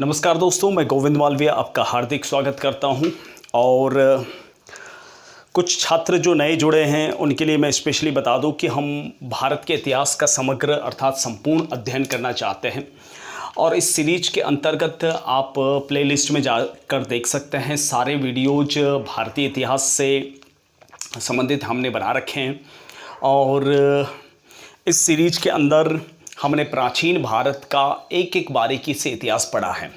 नमस्कार दोस्तों, मैं गोविंद मालविया आपका हार्दिक स्वागत करता हूं। और कुछ छात्र जो नए जुड़े हैं उनके लिए मैं स्पेशली बता दूं कि हम भारत के इतिहास का समग्र अर्थात संपूर्ण अध्ययन करना चाहते हैं। और इस सीरीज के अंतर्गत आप प्लेलिस्ट में जाकर देख सकते हैं, सारे वीडियोज भारतीय इतिहास से संबंधित हमने बना रखे हैं। और इस सीरीज के अंदर हमने प्राचीन भारत का एक एक बारीकी से इतिहास पढ़ा है।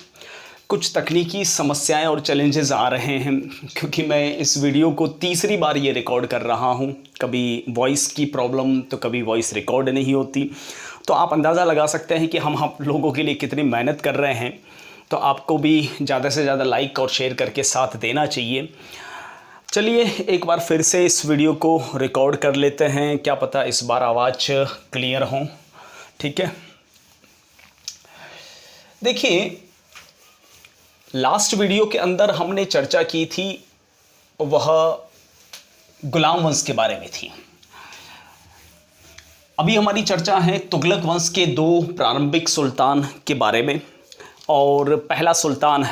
कुछ तकनीकी समस्याएं और चैलेंजेस आ रहे हैं क्योंकि मैं इस वीडियो को तीसरी बार ये रिकॉर्ड कर रहा हूं। कभी वॉइस की प्रॉब्लम तो कभी वॉइस रिकॉर्ड नहीं होती, तो आप अंदाज़ा लगा सकते हैं कि हम आप लोगों के लिए कितनी मेहनत कर रहे हैं। तो आपको भी ज़्यादा से ज़्यादा लाइक और शेयर करके साथ देना चाहिए। चलिए एक बार फिर से इस वीडियो को रिकॉर्ड कर लेते हैं, क्या पता इस बार आवाज़ क्लियर हो। ठीक है, देखिए लास्ट वीडियो के अंदर हमने चर्चा की थी, वह गुलाम वंश के बारे में थी। अभी हमारी चर्चा है तुगलक वंश के दो प्रारंभिक सुल्तान के बारे में। और पहला सुल्तान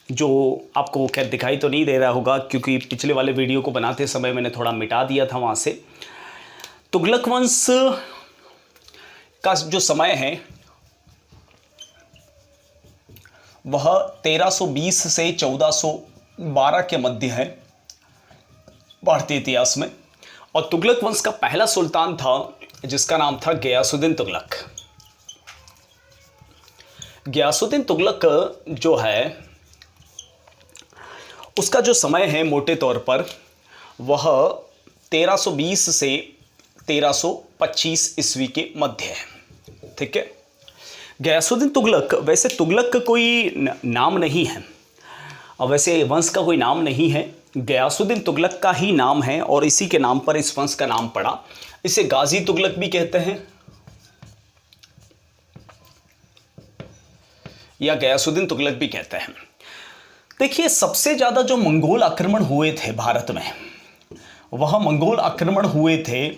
जो आपको खैर दिखाई तो नहीं दे रहा होगा क्योंकि पिछले वाले वीडियो को बनाते समय मैंने थोड़ा मिटा दिया था वहाँ से। तुगलक वंश का जो समय है वह 1320 से 1412 के मध्य है भारतीय इतिहास में। और तुगलक वंश का पहला सुल्तान था जिसका नाम था गयासुद्दीन तुगलक। गयासुद्दीन तुगलक जो है उसका जो समय है मोटे तौर पर वह 1320 से 1325 ईस्वी के मध्य है। ठीक है, गयासुद्दीन तुगलक, वैसे तुगलक कोई नाम नहीं है और वैसे वंश का कोई नाम नहीं है, गयासुद्दीन तुगलक का ही नाम है और इसी के नाम पर इस वंश का नाम पड़ा। इसे गाजी तुगलक भी कहते हैं या गयासुद्दीन तुगलक भी कहते हैं। देखिए सबसे ज़्यादा जो मंगोल आक्रमण हुए थे भारत में, वह मंगोल आक्रमण हुए थे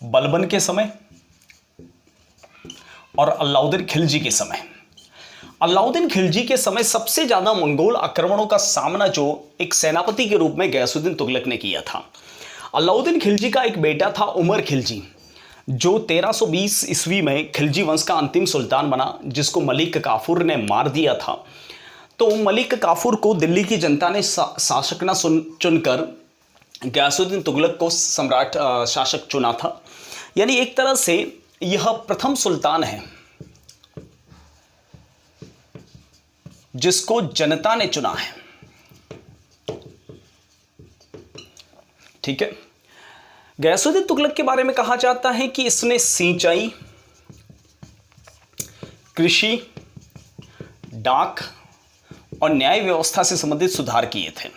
बलबन के समय और अलाउद्दीन खिलजी के समय। अलाउद्दीन खिलजी के समय सबसे ज़्यादा मंगोल आक्रमणों का सामना जो एक सेनापति के रूप में गयासुद्दीन तुगलक ने किया था। अलाउद्दीन खिलजी का एक बेटा था उमर खिलजी, जो 1320 ईस्वी में खिलजी वंश का अंतिम सुल्तान बना, जिसको मलिक काफूर ने मार दिया था। तो मलिक काफूर को दिल्ली की जनता ने शासक न चुनकर गयासुद्दीन तुगलक को सम्राट शासक चुना था। यानी एक तरह से यह प्रथम सुल्तान है जिसको जनता ने चुना है। ठीक है, गयासुद्दीन तुगलक के बारे में कहा जाता है कि इसने सिंचाई, कृषि, डाक और न्याय व्यवस्था से संबंधित सुधार किए थे।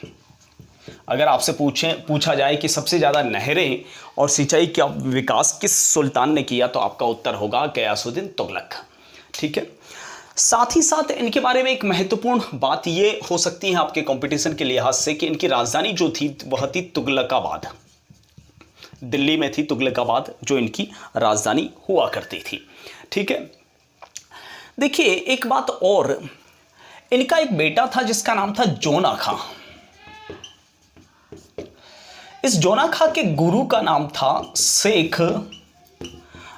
अगर आपसे पूछा जाए कि सबसे ज़्यादा नहरें और सिंचाई का विकास किस सुल्तान ने किया, तो आपका उत्तर होगा गयासुद्दीन तुगलक। ठीक है, साथ ही साथ इनके बारे में एक महत्वपूर्ण बात ये हो सकती है आपके कंपटीशन के लिहाज से कि इनकी राजधानी जो थी वह थी तुगलकाबाद। दिल्ली में थी तुगलकाबाद जो इनकी राजधानी हुआ करती थी। ठीक है, देखिए एक बात और, इनका एक बेटा था जिसका नाम था जोना खां। इस जोना खां के गुरु का नाम था शेख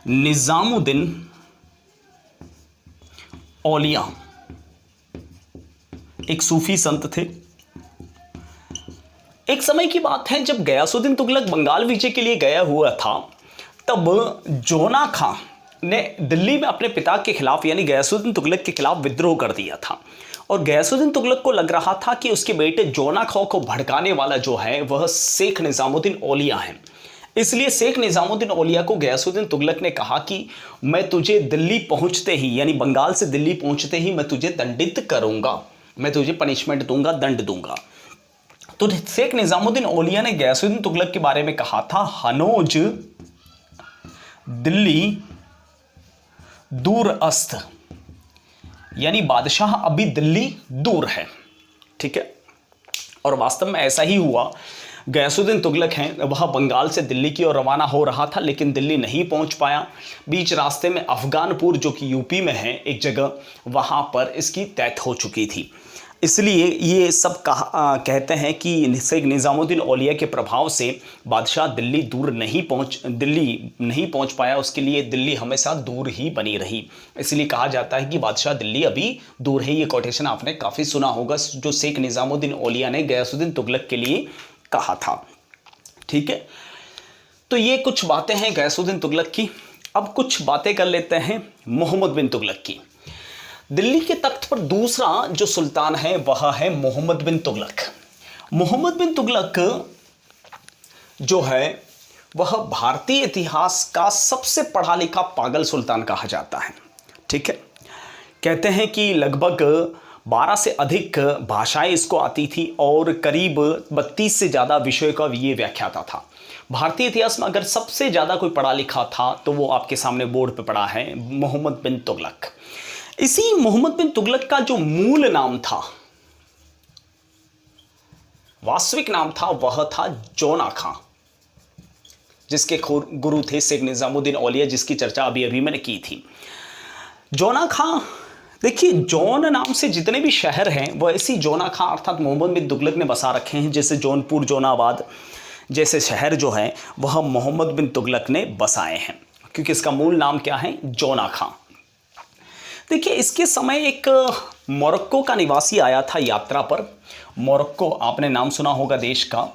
निजामुद्दीन औलिया, एक सूफी संत थे। एक समय की बात है जब गयासुद्दीन तुगलक बंगाल विजय के लिए गया हुआ था, तब जोना खां ने दिल्ली में अपने पिता के खिलाफ यानी गयासुद्दीन तुगलक के खिलाफ विद्रोह कर दिया था। और गयासुद्दीन तुगलक को लग रहा था कि उसके बेटे जोना खां को भड़काने वाला जो है वह शेख निजामुद्दीन औलिया है। इसलिए शेख निजामुद्दीन औलिया को गयासुद्दीन तुगलक ने कहा कि मैं तुझे दिल्ली पहुंचते ही यानी बंगाल से दिल्ली पहुंचते ही मैं तुझे दंडित करूंगा, मैं तुझे पनिशमेंट दूंगा, दंड दूंगा। तो शेख निजामुद्दीन औलिया ने गयासुद्दीन तुगलक के बारे में कहा था, हनोज दिल्ली दूर अस्त, यानी बादशाह अभी दिल्ली दूर है। ठीक है, और वास्तव में ऐसा ही हुआ। गयासुद्दीन तुगलक हैं वह बंगाल से दिल्ली की ओर रवाना हो रहा था, लेकिन दिल्ली नहीं पहुंच पाया। बीच रास्ते में अफगानपुर, जो कि यूपी में है एक जगह, वहां पर इसकी डेथ हो चुकी थी। इसलिए ये सब कहते हैं कि शेख निज़ामुद्दीन औलिया के प्रभाव से बादशाह दिल्ली नहीं पहुंच पाया। उसके लिए दिल्ली हमेशा दूर ही बनी रही। इसलिए कहा जाता है कि बादशाह दिल्ली अभी दूर है। ये कोटेशन आपने काफ़ी सुना होगा, जो शेख निज़ामुद्दीन औलिया ने गयासुद्दीन तुगलक के लिए कहा था। ठीक है, तो ये कुछ बातें हैं गयासुद्दीन तुगलक की। अब कुछ बातें कर लेते हैं मोहम्मद बिन तुगलक की। दिल्ली के तख्त पर दूसरा जो सुल्तान है वह है मोहम्मद बिन तुगलक। मोहम्मद बिन तुगलक जो है वह भारतीय इतिहास का सबसे पढ़ा लिखा पागल सुल्तान कहा जाता है। ठीक है, कहते हैं कि लगभग 12 से अधिक भाषाएं इसको आती थी और करीब 32 से ज़्यादा विषयों का ये व्याख्याता था। भारतीय इतिहास में अगर सबसे ज़्यादा कोई पढ़ा लिखा था तो वो आपके सामने बोर्ड पे पड़ा है, मोहम्मद बिन तुगलक। इसी मोहम्मद बिन तुगलक का जो मूल नाम था, वास्तविक नाम था, वह था जौना खां, जिसके गुरु थे शेख निज़ामुद्दीन औलिया, जिसकी चर्चा अभी अभी मैंने की थी। जौना खां, देखिए जौन नाम से जितने भी शहर हैं वह इसी जौना खां अर्थात मोहम्मद बिन तुगलक ने बसा रखे हैं। जैसे जौनपुर, जौनाबाद जैसे शहर जो हैं वह मोहम्मद बिन तुगलक ने बसाए हैं, क्योंकि इसका मूल नाम क्या है, जौना खां। देखिए इसके समय एक मोरक्को का निवासी आया था यात्रा पर। मोरक्को आपने नाम सुना होगा देश का,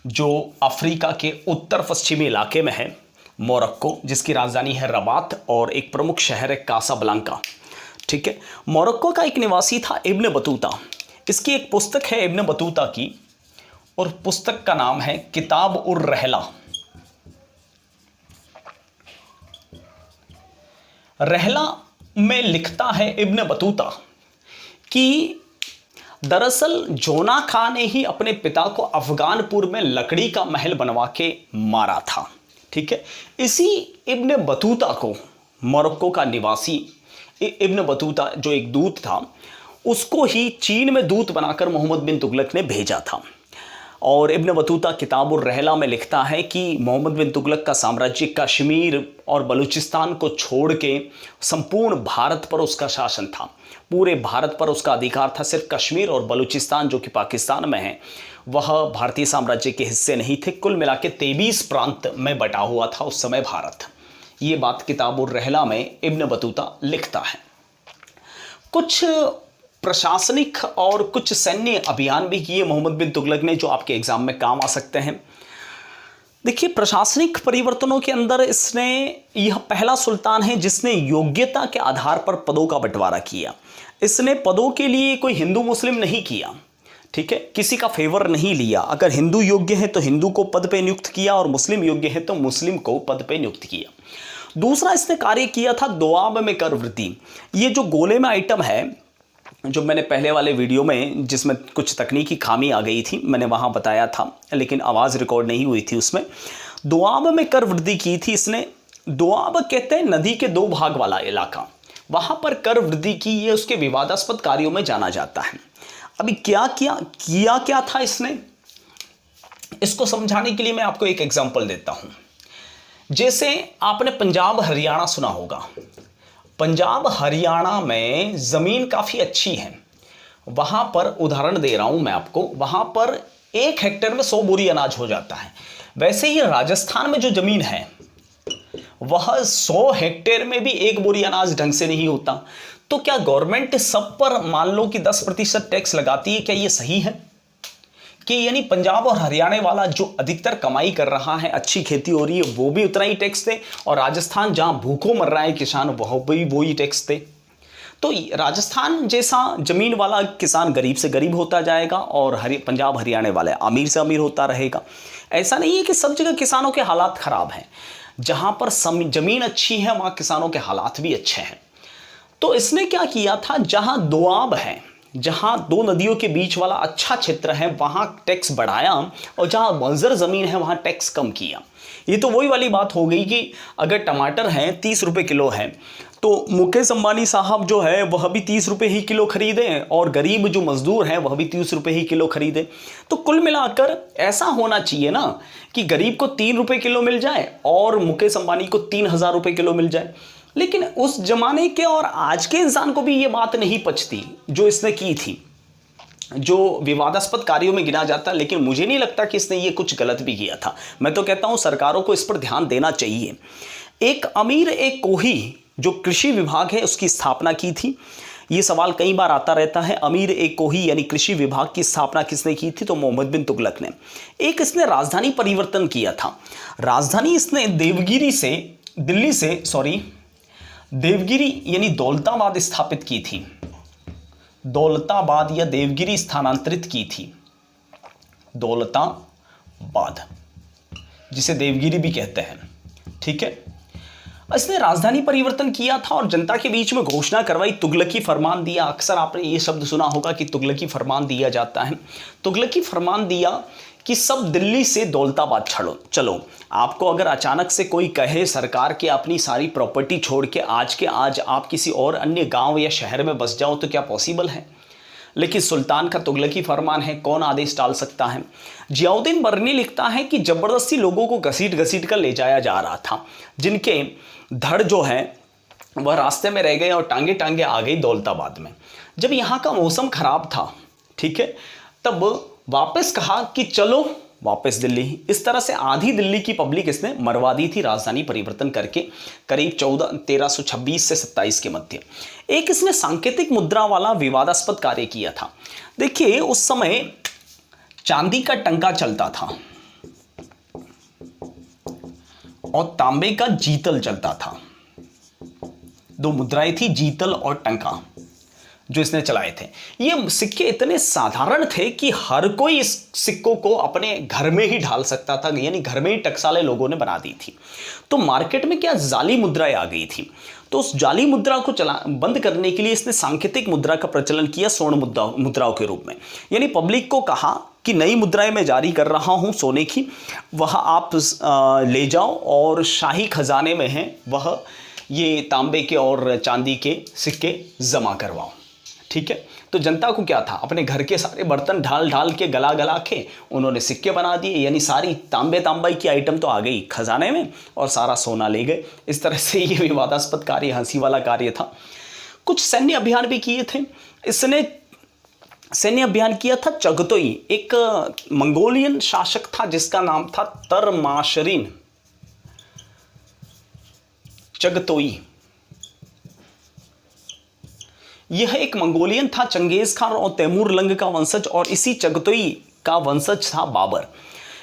जो अफ्रीका के उत्तर पश्चिमी इलाके में है। मोरक्को, जिसकी राजधानी है रबात और एक प्रमुख शहर है कासाब्लांका। ठीक है, मोरक्को का एक निवासी था इब्न बतूता। इसकी एक पुस्तक है इब्न बतूता की, और पुस्तक का नाम है किताब उर रहला। रहला में लिखता है इब्न बतूता कि दरअसल जौना खां ने ही अपने पिता को अफगानपुर में लकड़ी का महल बनवा के मारा था। ठीक है, इसी इब्न बतूता को, मोरक्को का निवासी इब्न बतूता जो एक दूत था, उसको ही चीन में दूत बनाकर मोहम्मद बिन तुगलक ने भेजा था। और इब्न बतूता किताब उर रहला में लिखता है कि मोहम्मद बिन तुगलक का साम्राज्य कश्मीर और बलूचिस्तान को छोड़ के संपूर्ण भारत पर उसका शासन था। पूरे भारत पर उसका अधिकार था। सिर्फ कश्मीर और बलूचिस्तान जो कि पाकिस्तान में है वह भारतीय साम्राज्य के हिस्से नहीं थे। कुल मिला के 23 प्रांत में बटा हुआ था उस समय भारत। ये बात किताब उर रहला में इब्न बतूता लिखता है। कुछ प्रशासनिक और कुछ सैन्य अभियान भी किए मोहम्मद बिन तुगलक ने, जो आपके एग्जाम में काम आ सकते हैं। देखिए प्रशासनिक परिवर्तनों के अंदर इसने, यह पहला सुल्तान है जिसने योग्यता के आधार पर पदों का बंटवारा किया। इसने पदों के लिए कोई हिंदू मुस्लिम नहीं किया। ठीक है, किसी का फेवर नहीं लिया। अगर हिंदू योग्य है तो हिंदू को पद पे नियुक्त किया और मुस्लिम योग्य है तो मुस्लिम को पद पे नियुक्त किया। दूसरा इसने कार्य किया था दोआब में कर वृद्धि। ये जो गोले में आइटम है, जो मैंने पहले वाले वीडियो में जिसमें कुछ तकनीकी खामी आ गई थी मैंने वहाँ बताया था, लेकिन आवाज़ रिकॉर्ड नहीं हुई थी उसमें। दोआब में कर वृद्धि की थी इसने। दोआब कहते हैं नदी के 2 भाग वाला इलाका, वहाँ पर कर वृद्धि की। ये उसके विवादास्पद कार्यों में जाना जाता है। अभी क्या था इसने, इसको समझाने के लिए मैं आपको एक एग्जाम्पल देता हूँ। जैसे आपने पंजाब हरियाणा सुना होगा। पंजाब हरियाणा में ज़मीन काफ़ी अच्छी है। वहाँ पर उदाहरण दे रहा हूँ मैं आपको, वहाँ पर 1 हेक्टेयर में 100 बोरी अनाज हो जाता है। वैसे ही राजस्थान में जो ज़मीन है वह 100 हेक्टेयर में भी 1 बोरी अनाज ढंग से नहीं होता। तो क्या गवर्नमेंट सब पर मान लो कि 10% टैक्स लगाती है? क्या ये सही है कि यानी पंजाब और हरियाणा वाला जो अधिकतर कमाई कर रहा है, अच्छी खेती हो रही है, वो भी उतना ही टैक्स दे, और राजस्थान जहां भूखों मर रहा है किसान वह भी वही टैक्स दे? तो राजस्थान जैसा जमीन वाला किसान गरीब से गरीब होता जाएगा और पंजाब हरियाणा वाले अमीर से अमीर होता रहेगा। ऐसा नहीं है कि सब जगह किसानों के हालात खराब हैं। जहां पर जमीन अच्छी है वहां किसानों के हालात भी अच्छे हैं। तो इसने क्या किया था, जहां दोआब है, जहां दो नदियों के बीच वाला अच्छा क्षेत्र है वहां टैक्स बढ़ाया और जहां बंजर ज़मीन है वहां टैक्स कम किया। ये तो वही वाली बात हो गई कि अगर टमाटर हैं 30 रुपये किलो है तो मुकेश अंबानी साहब जो है वह भी 30 रुपये ही किलो खरीदें और गरीब जो मजदूर हैं वह भी 30 रुपये ही किलो खरीदें। तो कुल मिलाकर ऐसा होना चाहिए ना कि गरीब को 3 रुपये किलो मिल जाए और मुकेश अंबानी को 3,000 रुपये किलो मिल जाए। लेकिन उस जमाने के और आज के इंसान को भी ये बात नहीं पचती जो इसने की थी, जो विवादास्पद कार्यों में गिना जाता। लेकिन मुझे नहीं लगता कि इसने ये कुछ गलत भी किया था। मैं तो कहता हूं सरकारों को इस पर ध्यान देना चाहिए। एक अमीर एक कोही जो कृषि विभाग है उसकी स्थापना की थी। ये सवाल कई बार आता रहता है, अमीर एक कोही यानी कृषि विभाग की स्थापना किसने की थी? तो मोहम्मद बिन तुगलक ने। एक इसने राजधानी परिवर्तन किया था। राजधानी इसने देवगिरी यानी दौलताबाद स्थापित की थी। दौलताबाद या देवगिरी स्थानांतरित की थी। दौलताबाद जिसे देवगिरी भी कहते हैं, ठीक है। इसने राजधानी परिवर्तन किया था और जनता के बीच में घोषणा करवाई, तुगलकी फरमान दिया। अक्सर आपने ये शब्द सुना होगा कि तुगलकी फरमान दिया जाता है। तुगलकी फरमान दिया कि सब दिल्ली से दौलताबाद चलो। आपको अगर अचानक से कोई कहे सरकार की अपनी सारी प्रॉपर्टी छोड़ के आज आप किसी और अन्य गांव या शहर में बस जाओ तो क्या पॉसिबल है? लेकिन सुल्तान का तुगलकी फरमान है, कौन आदेश टाल सकता है? जियाउद्दीन बर्नी लिखता है कि जबरदस्ती लोगों को घसीट घसीट कर ले जाया जा रहा था, जिनके धड़ जो है वह रास्ते में रह गए और टांगे टांगे आ गई दौलताबाद में। जब यहाँ का मौसम खराब था, ठीक है, तब वापस कहा कि चलो वापस दिल्ली। इस तरह से आधी दिल्ली की पब्लिक इसने मरवा दी थी राजधानी परिवर्तन करके, करीब 1326 से 27 के मध्य। एक इसने सांकेतिक मुद्रा वाला विवादास्पद कार्य किया था। देखिए उस समय चांदी का टंका चलता था और तांबे का जीतल चलता था। दो मुद्राएं थी, जीतल और टंका, जो इसने चलाए थे। ये सिक्के इतने साधारण थे कि हर कोई इस सिक्कों को अपने घर में ही ढाल सकता था, यानी घर में ही टकसालें लोगों ने बना दी थी। तो मार्केट में क्या जाली मुद्राएं आ गई थी। तो उस जाली मुद्रा को बंद करने के लिए इसने सांकेतिक मुद्रा का प्रचलन किया स्वर्ण मुद्राओं के रूप में। यानी पब्लिक को कहा कि नई मुद्राएं मैं जारी कर रहा हूं सोने की, वह आप ले जाओ और शाही खजाने में है वह ये तांबे के और चांदी के सिक्के जमा करवाओ, ठीक है। तो जनता को क्या था, अपने घर के सारे बर्तन ढाल ढाल के गला गला के उन्होंने सिक्के बना दिए, यानी सारी तांबाई की आइटम तो आ गई खजाने में और सारा सोना ले गए। इस तरह से ये विवादास्पद कार्य, हंसी वाला कार्य था। कुछ सैन्य अभियान भी किए थे इसने। सैन्य अभियान किया था चगतोई, एक मंगोलियन शासक था जिसका नाम था तरमाशरिन चगतोई। यह एक मंगोलियन था, चंगेज खान और तैमूर लंग का वंशज, और इसी चगतोई का वंशज था बाबर।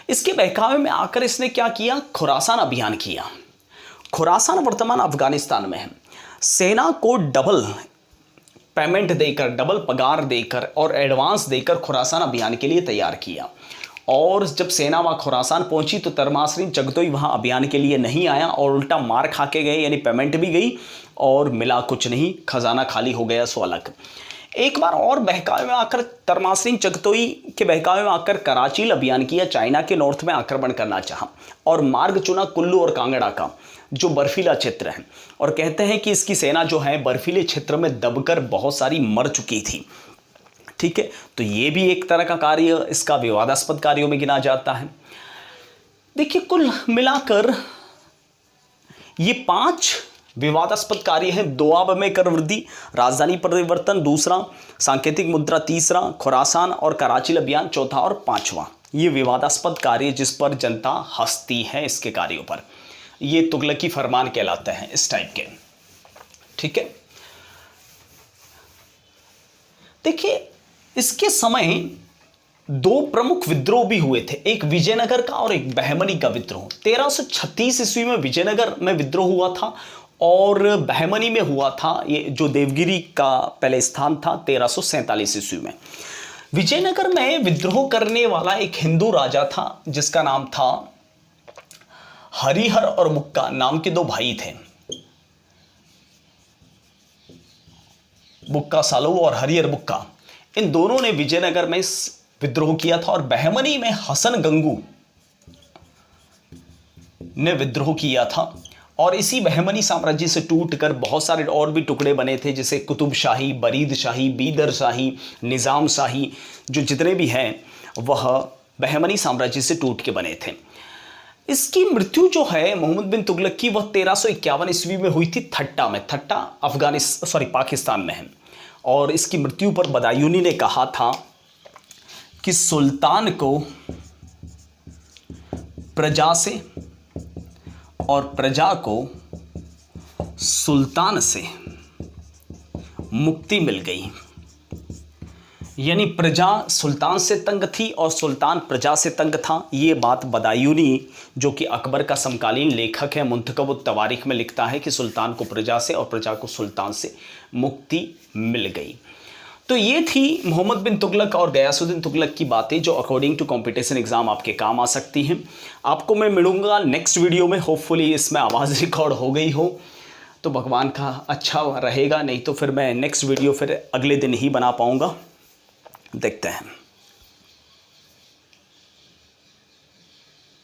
इसके बहकावे में आकर इसने क्या किया, खुरासान अभियान किया। खुरासान वर्तमान अफगानिस्तान में है। सेना को डबल पेमेंट देकर, डबल पगार देकर और एडवांस देकर खुरासान अभियान के लिए तैयार किया। और जब सेना वहाँ खुरासान पहुंची तो तरमाशरिन चगतोई वहाँ अभियान के लिए नहीं आया और उल्टा मार खा के गए, यानी पेमेंट भी गई और मिला कुछ नहीं, खजाना खाली हो गया सो अलग। एक बार और बहकावे में आकर तरमाशरिन चगतोई के बहकावे में आकर कराचील अभियान किया, चाइना के नॉर्थ में आक्रमण करना चाहा और मार्ग चुना कुल्लू और कांगड़ा का, जो बर्फीला क्षेत्र है। और कहते हैं कि इसकी सेना जो है बर्फीले क्षेत्र में दबकर बहुत सारी मर चुकी थी, ठीक है। तो ये भी एक तरह का कार्य इसका विवादास्पद कार्यों में गिना जाता है। देखिए कुल मिलाकर ये 5 विवादास्पद कार्य हैं। दोआब में कर वृद्धि, राजधानी परिवर्तन दूसरा, सांकेतिक मुद्रा तीसरा, खुरासान और कराचील अभियान चौथा और पांचवा। ये विवादास्पद कार्य जिस पर जनता हंसती है इसके कार्यों पर, ये तुगलकी फरमान कहलाते हैं इस टाइप के, ठीक है। देखिए इसके समय 2 प्रमुख विद्रोह भी हुए थे, एक विजयनगर का और एक बहमनी का विद्रोह। 1336 ईस्वी में विजयनगर में विद्रोह हुआ था और बहमनी में हुआ था, ये जो देवगिरी का पहले स्थान था, 1347 ईस्वी में। विजयनगर में विद्रोह करने वाला एक हिंदू राजा था जिसका नाम था हरिहर और बुक्का नाम के 2 भाई थे। बुक्का सालो और हरिहर बुक्का, इन दोनों ने विजयनगर में विद्रोह किया था और बहमनी में हसन गंगू ने विद्रोह किया था। और इसी बहमनी साम्राज्य से टूटकर बहुत सारे और भी टुकड़े बने थे, जैसे कुतुब शाही, बरीद शाही, बीदर शाही, निज़ाम शाही, जो जितने भी हैं वह बहमनी साम्राज्य से टूट के बने थे। इसकी मृत्यु जो है मोहम्मद बिन तुगलक की, वह 1351 ईस्वी में हुई थी ठट्टा में। ठट्टा पाकिस्तान में है। और इसकी मृत्यु पर बदायूनी ने कहा था कि सुल्तान को प्रजा से और प्रजा को सुल्तान से मुक्ति मिल गई। यानी प्रजा सुल्तान से तंग थी और सुल्तान प्रजा से तंग था। ये बात बदायूनी, जो कि अकबर का समकालीन लेखक है, मुंतखब तवारीख में लिखता है कि सुल्तान को प्रजा से और प्रजा को सुल्तान से मुक्ति मिल गई। तो ये थी मोहम्मद बिन तुगलक और गयासुद्दीन तुगलक की बातें, जो अकॉर्डिंग टू कंपटीशन एग्जाम आपके काम आ सकती हैं। आपको मैं मिलूंगा नेक्स्ट वीडियो में। होपफुली इसमें आवाज़ रिकॉर्ड हो गई हो तो भगवान का अच्छा रहेगा, नहीं तो फिर मैं नेक्स्ट वीडियो फिर अगले दिन ही बना पाऊंगा। देखते हैं।